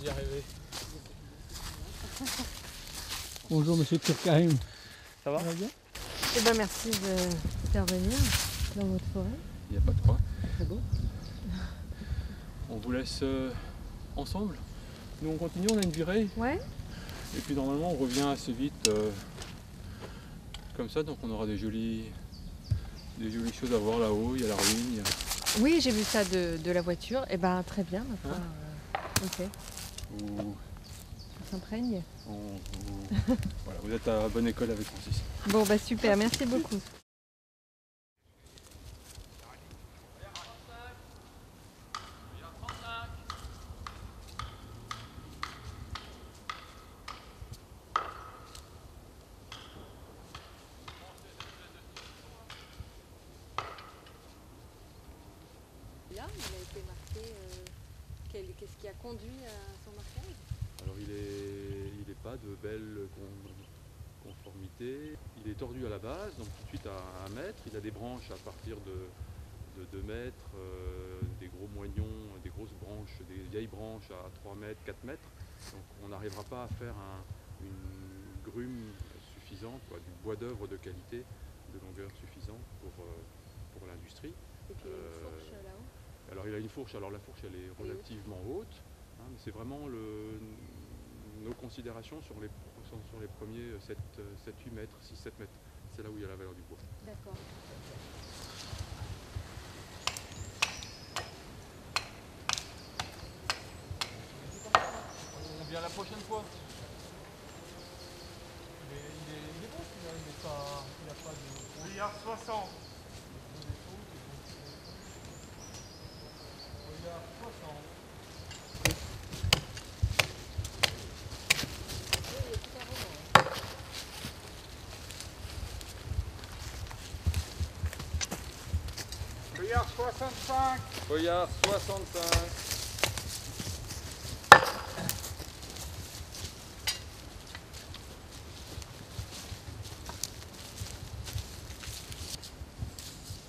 d'y arriver. Bonjour Monsieur Turkheim. Ça va? Bien? Eh ben merci d'intervenir dans votre forêt. Il n'y a pas de quoi. Très beau. On vous laisse ensemble. Nous on continue, on a une virée. Ouais. Et puis normalement on revient assez vite comme ça, donc on aura des jolies choses à voir là-haut. Il y a la ruine. Oui, j'ai vu ça de la voiture. Eh ben très bien. Ma foi. Ok. Où On s'imprègne. voilà, vous êtes à bonne école avec Francis. Bon bah super, merci beaucoup. Là, il a été marqué. Qu'est-ce qui a conduit à son marquage? Alors il est pas de belle conformité. Il est tordu à la base, donc tout de suite à 1 mètre. Il a des branches à partir de 2 mètres, des gros moignons, des grosses branches, des vieilles branches à 3 mètres, 4 mètres. Donc on n'arrivera pas à faire une grume suffisante, quoi, du bois d'œuvre de qualité, de longueur suffisante pour l'industrie. Et puis il y a une fourche là-haut. Alors il a une fourche, alors la fourche elle est relativement haute, hein, mais c'est vraiment nos considérations sur les premiers 7-8 mètres, 6-7 mètres. C'est là où il y a la valeur du bois. D'accord. On vient la prochaine fois. Il est bon celui-là, il n'a pas de... Feuillard 60. Feuillard 60. Feuillard 65. Feuillard 65.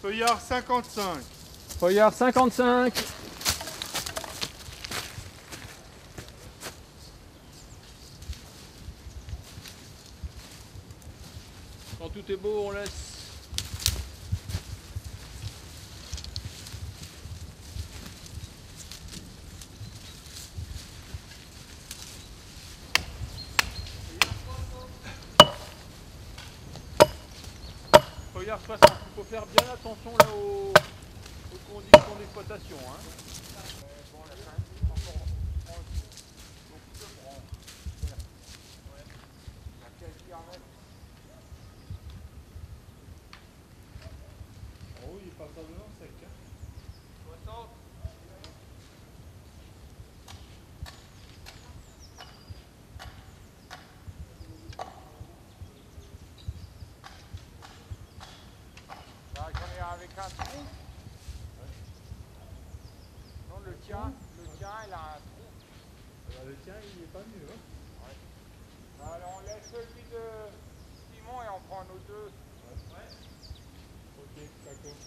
Feuillard 55. Feuillard 55. Quand tout est beau, on laisse. Feuillard 60. Il faut faire bien attention là aux conditions d'exploitation. Hein. Oh oui, il est passablement sec. 60. Là, j'en ai avec un trou. Non, le tien, il a un trou. Le tien, il n'est pas mieux. Hein. Alors, on laisse celui de Simon et on prend nos deux. Ok, d'accord.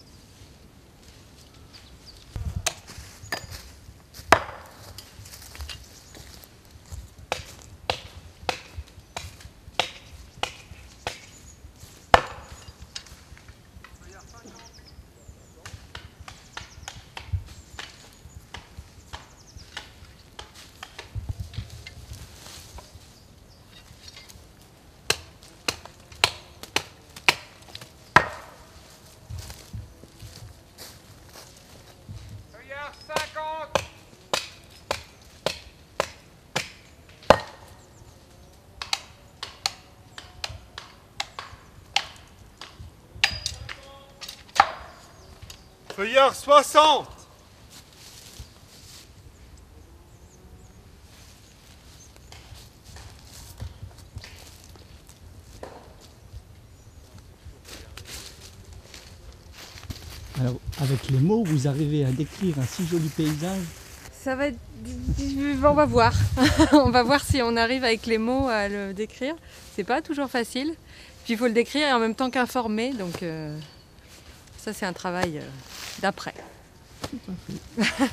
Feuillard 50. Feuillard 60. Alors, avec les mots, vous arrivez à décrire un si joli paysage. Ça va être... On va voir. On va voir si on arrive avec les mots à le décrire. C'est pas toujours facile. Puis il faut le décrire et en même temps qu'informer. Donc ça c'est un travail d'après. Tout à fait.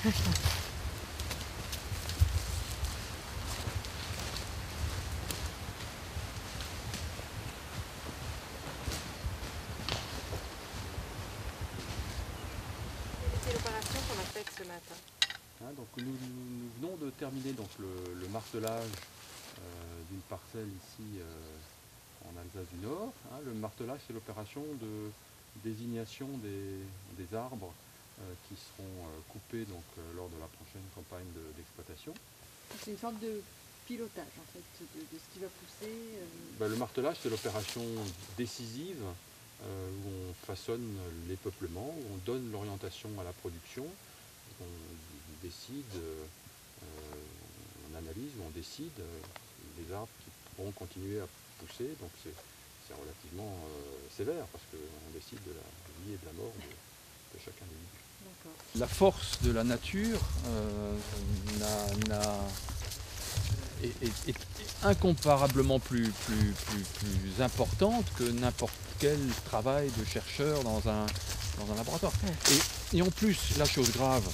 nous venons de terminer donc, le martelage d'une parcelle ici en Alsace du Nord. Hein. Le martelage, c'est l'opération de désignation des arbres qui seront coupés donc, lors de la prochaine campagne d'exploitation. C'est une sorte de pilotage en fait de ce qui va pousser. Le martelage, c'est l'opération décisive où on façonne les peuplements, où on donne l'orientation à la production, on décide, on analyse, où on décide les arbres qui pourront continuer à pousser. Donc c'est relativement sévère parce qu'on décide de la vie et de la mort de chaque individu. La force de la nature est incomparablement plus importante que n'importe quel travail de chercheur dans un laboratoire. Et en plus, la chose grave,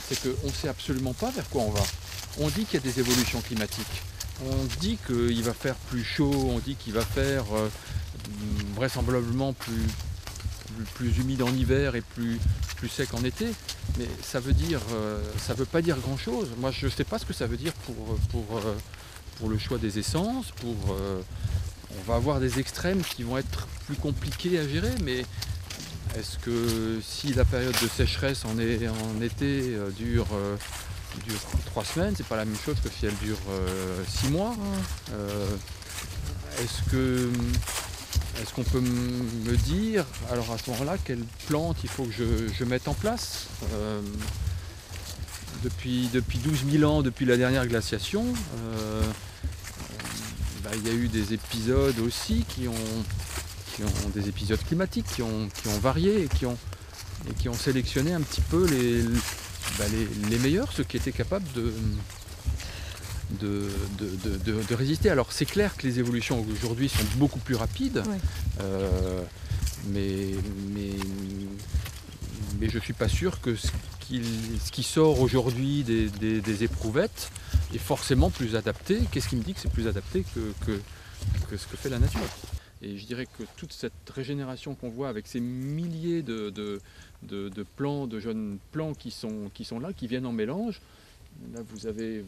c'est qu'on ne sait absolument pas vers quoi on va. On dit qu'il y a des évolutions climatiques. On dit qu'il va faire plus chaud, on dit qu'il va faire vraisemblablement plus humide en hiver et plus sec en été, mais ça veut pas dire grand chose. Moi je ne sais pas ce que ça veut dire pour le choix des essences, on va avoir des extrêmes qui vont être plus compliqués à gérer, mais est-ce que si la période de sécheresse en été dure 3 semaines, c'est pas la même chose que si elle dure 6 mois. Est-ce qu'on peut me dire, alors à ce moment-là, quelle plante il faut que je mette en place depuis 12 000 ans, depuis la dernière glaciation, il y a eu des épisodes aussi qui ont des épisodes climatiques qui ont varié et qui ont sélectionné un petit peu les meilleurs, ceux qui étaient capables de résister. Alors c'est clair que les évolutions aujourd'hui sont beaucoup plus rapides, mais je ne suis pas sûr que ce qui sort aujourd'hui des éprouvettes est forcément plus adapté. Qu'est-ce qui me dit que c'est plus adapté que ce que fait la nature? Et je dirais que toute cette régénération qu'on voit avec ces milliers de plants, de jeunes plants qui sont là, qui viennent en mélange, là vous avez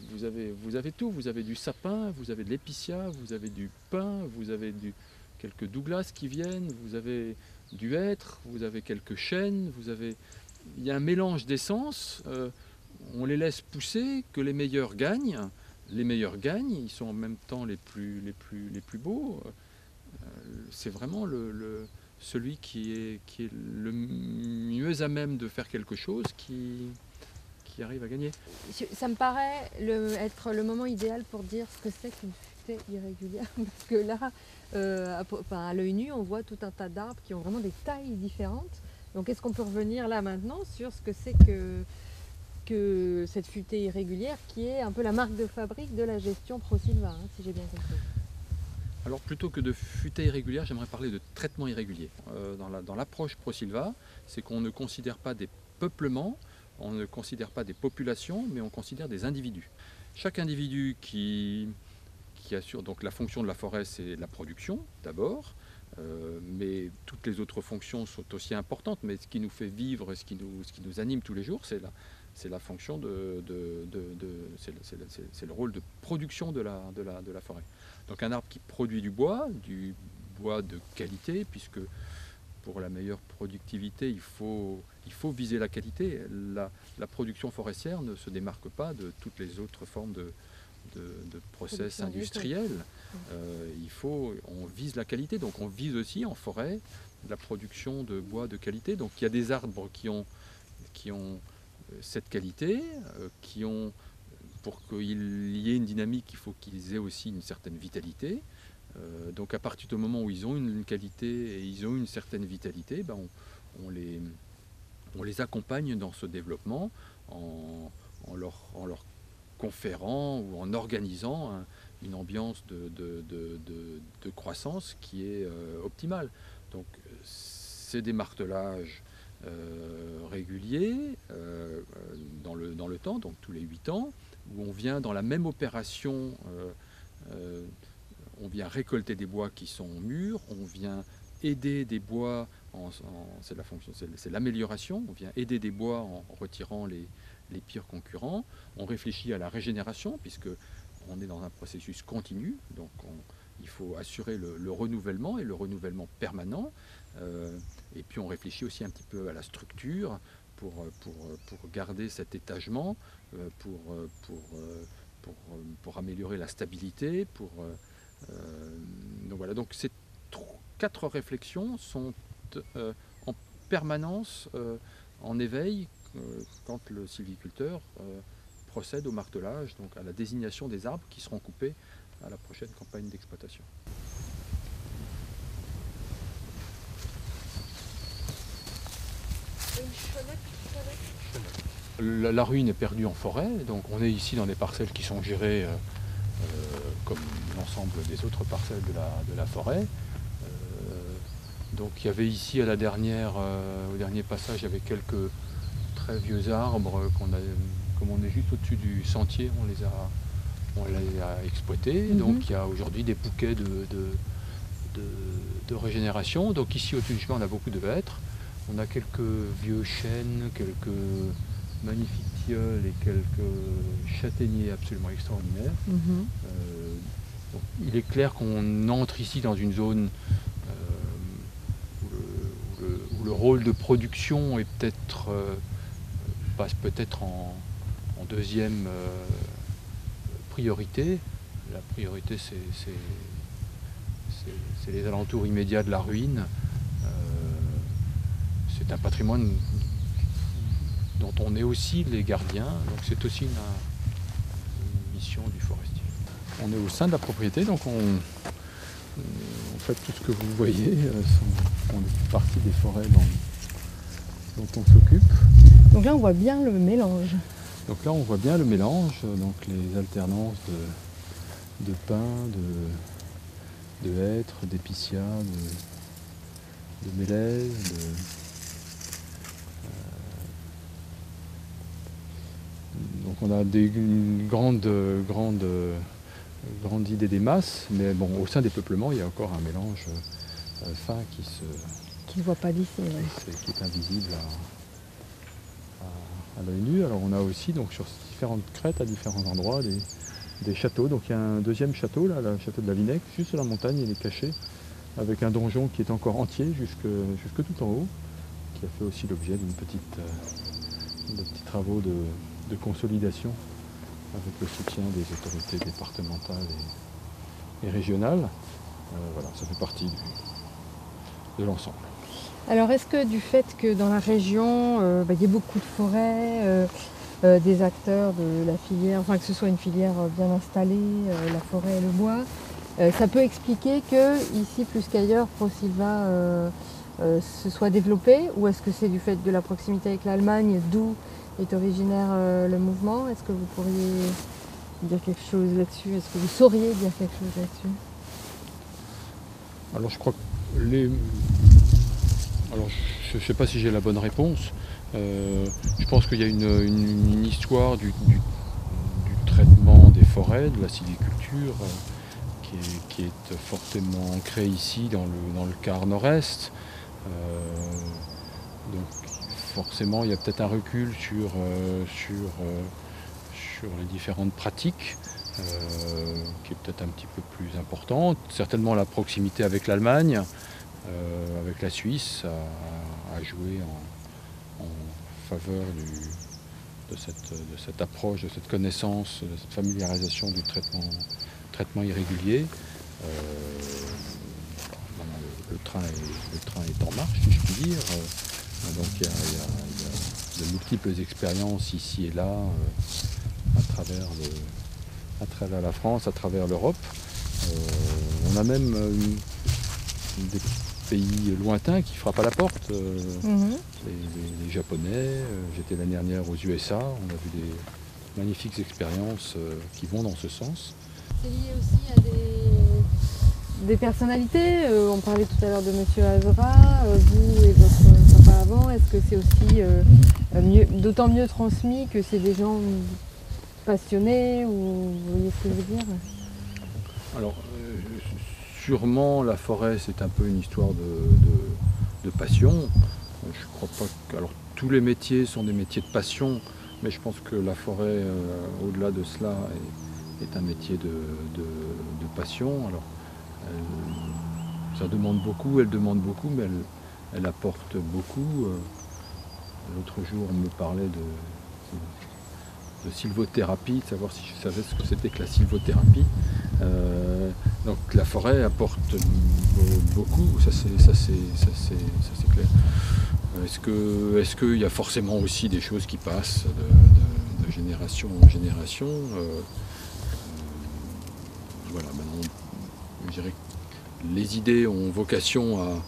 tout, vous avez du sapin, vous avez de l'épicéa, vous avez du pin, vous avez quelques douglas qui viennent, vous avez du hêtre, vous avez quelques chênes, il y a un mélange d'essences, on les laisse pousser, que les meilleurs gagnent, ils sont en même temps les plus beaux. C'est vraiment celui qui est le mieux à même de faire quelque chose qui arrive à gagner. Ça me paraît être le moment idéal pour dire ce que c'est qu'une futée irrégulière, parce que là, à l'œil nu, on voit tout un tas d'arbres qui ont vraiment des tailles différentes. Donc est-ce qu'on peut revenir là maintenant sur ce que c'est que cette futée irrégulière qui est un peu la marque de fabrique de la gestion Prosilva, si j'ai bien compris? Alors plutôt que de futée irrégulière, j'aimerais parler de traitement irrégulier. Dans l'approche Prosilva, c'est qu'on ne considère pas des peuplements, on ne considère pas des populations, mais on considère des individus. Chaque individu qui assure, donc la fonction de la forêt, c'est la production d'abord, mais toutes les autres fonctions sont aussi importantes, mais ce qui nous fait vivre, ce qui nous anime tous les jours, c'est la fonction c'est le rôle de production de la forêt. Donc un arbre qui produit du bois de qualité, puisque pour la meilleure productivité, il faut viser la qualité. La production forestière ne se démarque pas de toutes les autres formes de process industriels. On vise la qualité, donc on vise aussi en forêt la production de bois de qualité. Donc il y a des arbres qui ont cette qualité, pour qu'il y ait une dynamique, il faut qu'ils aient aussi une certaine vitalité. Donc à partir du moment où ils ont une qualité et ils ont une certaine vitalité, on les accompagne dans ce développement en leur conférant ou en organisant une ambiance de croissance qui est optimale. Donc c'est des martelages réguliers dans le temps, donc tous les 8 ans, où on vient dans la même opération, on vient récolter des bois qui sont mûrs, on vient aider des bois, c'est l'amélioration, on vient aider des bois en retirant les pires concurrents. On réfléchit à la régénération, puisque on est dans un processus continu, donc il faut assurer le renouvellement et le renouvellement permanent. Et puis on réfléchit aussi un petit peu à la structure pour garder cet étagement, pour améliorer la stabilité. Donc voilà, donc ces 4 réflexions sont en permanence en éveil quand le sylviculteur procède au martelage, donc à la désignation des arbres qui seront coupés à la prochaine campagne d'exploitation. La ruine est perdue en forêt, donc on est ici dans des parcelles qui sont gérées comme l'ensemble des autres parcelles de la forêt. Donc il y avait ici au dernier passage, il y avait quelques très vieux arbres comme on est juste au-dessus du sentier, on les a exploités. Donc il y a aujourd'hui des bouquets de régénération. Donc ici au-dessus du chemin on a beaucoup de hêtres. On a quelques vieux chênes, quelques magnifiques tilleuls et quelques châtaigniers absolument extraordinaires. Donc, il est clair qu'on entre ici dans une zone où le rôle de production est passe peut-être en deuxième priorité. La priorité c'est les alentours immédiats de la ruine. C'est un patrimoine dont on est aussi les gardiens, donc c'est aussi une mission du forestier. On est au sein de la propriété, donc en fait tout ce que vous voyez sont des parties des forêts dont on s'occupe. Donc là on voit bien le mélange. Donc là on voit bien le mélange, donc les alternances de pins, de hêtres, d'épicéas, de mélèzes, donc on a une grande idée des masses, mais bon, au sein des peuplements, il y a encore un mélange fin qui ne voit pas d'ici, qui est invisible à l'œil nu. Alors on a aussi donc sur différentes crêtes à différents endroits des châteaux. Donc il y a un deuxième château, là, le château de la Vinec, juste sur la montagne, il est caché, avec un donjon qui est encore entier jusque tout en haut, qui a fait aussi l'objet de petits travaux de consolidation avec le soutien des autorités départementales et régionales. Voilà, ça fait partie de l'ensemble. Alors est-ce que du fait que dans la région, il y ait beaucoup de forêts, des acteurs de la filière, enfin que ce soit une filière bien installée, la forêt et le bois, ça peut expliquer que ici plus qu'ailleurs ProSilva se soit développé, ou est-ce que c'est du fait de la proximité avec l'Allemagne, d'où est originaire le mouvement? Est-ce que vous pourriez dire quelque chose là-dessus? Est-ce que vous sauriez dire quelque chose là-dessus? Alors je crois que alors je ne sais pas si j'ai la bonne réponse. Je pense qu'il y a une histoire du traitement des forêts, de la sylviculture, qui est fortement ancrée ici dans le quart nord-est. Donc forcément il y a peut-être un recul sur les différentes pratiques qui est peut-être un petit peu plus importante. Certainement la proximité avec l'Allemagne, avec la Suisse a joué en faveur de cette approche, de cette connaissance, de cette familiarisation du traitement irrégulier. Le train est en marche, si je puis dire. Donc il y a de multiples expériences ici et là à travers la France, à travers l'Europe. On a même des pays lointains qui frappent à la porte. Les Japonais, j'étais l'année dernière aux USA, on a vu des magnifiques expériences qui vont dans ce sens. C'est lié aussi à des personnalités, on parlait tout à l'heure de Monsieur Azra, vous et votre papa avant, est-ce que c'est aussi d'autant mieux transmis que c'est des gens passionnés, ou vous voyez ce que je veux dire? Alors, sûrement la forêt c'est un peu une histoire de passion. Je crois pas que... Alors tous les métiers sont des métiers de passion, Mais je pense que la forêt, au-delà de cela, est un métier de passion. Alors, ça demande beaucoup, elle demande beaucoup, mais elle apporte beaucoup. L'autre jour, on me parlait de sylvothérapie, de savoir si je savais ce que c'était que la sylvothérapie. Donc la forêt apporte beaucoup, ça c'est clair. Est-ce qu'il y a forcément aussi des choses qui passent de génération en génération voilà, maintenant, je dirais que les idées ont vocation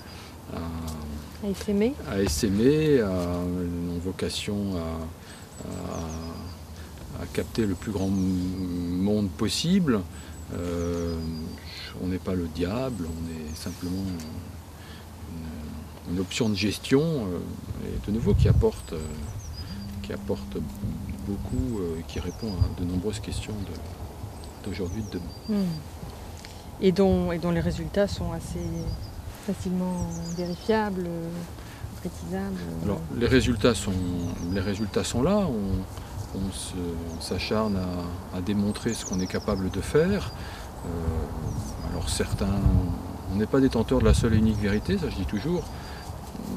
À essaimer. ont vocation à capter le plus grand monde possible. On n'est pas le diable, on est simplement une option de gestion, et de nouveau qui apporte beaucoup et qui répond à de nombreuses questions d'aujourd'hui, de demain. Et dont les résultats sont assez facilement vérifiables, précisables. Alors les résultats sont là, on s'acharne à démontrer ce qu'on est capable de faire. Alors certains, on n'est pas détenteur de la seule et unique vérité, ça je dis toujours,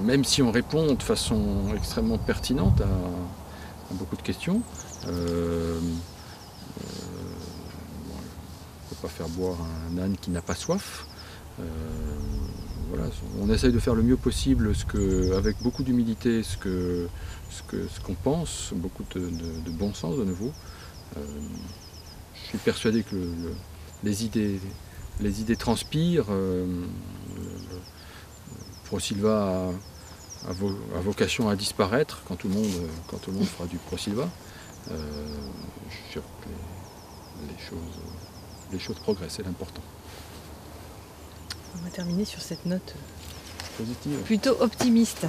même si on répond de façon extrêmement pertinente à beaucoup de questions. On ne peut pas faire boire un âne qui n'a pas soif. Voilà, on essaye de faire le mieux possible, avec beaucoup d'humilité, ce qu'on pense, beaucoup de bon sens de nouveau. Je suis persuadé que les idées transpirent. Prosilva a vocation à disparaître quand tout le monde fera du Prosilva. Je suis sûr que les choses progressent, c'est l'important. On va terminer sur cette note Positive. plutôt optimiste.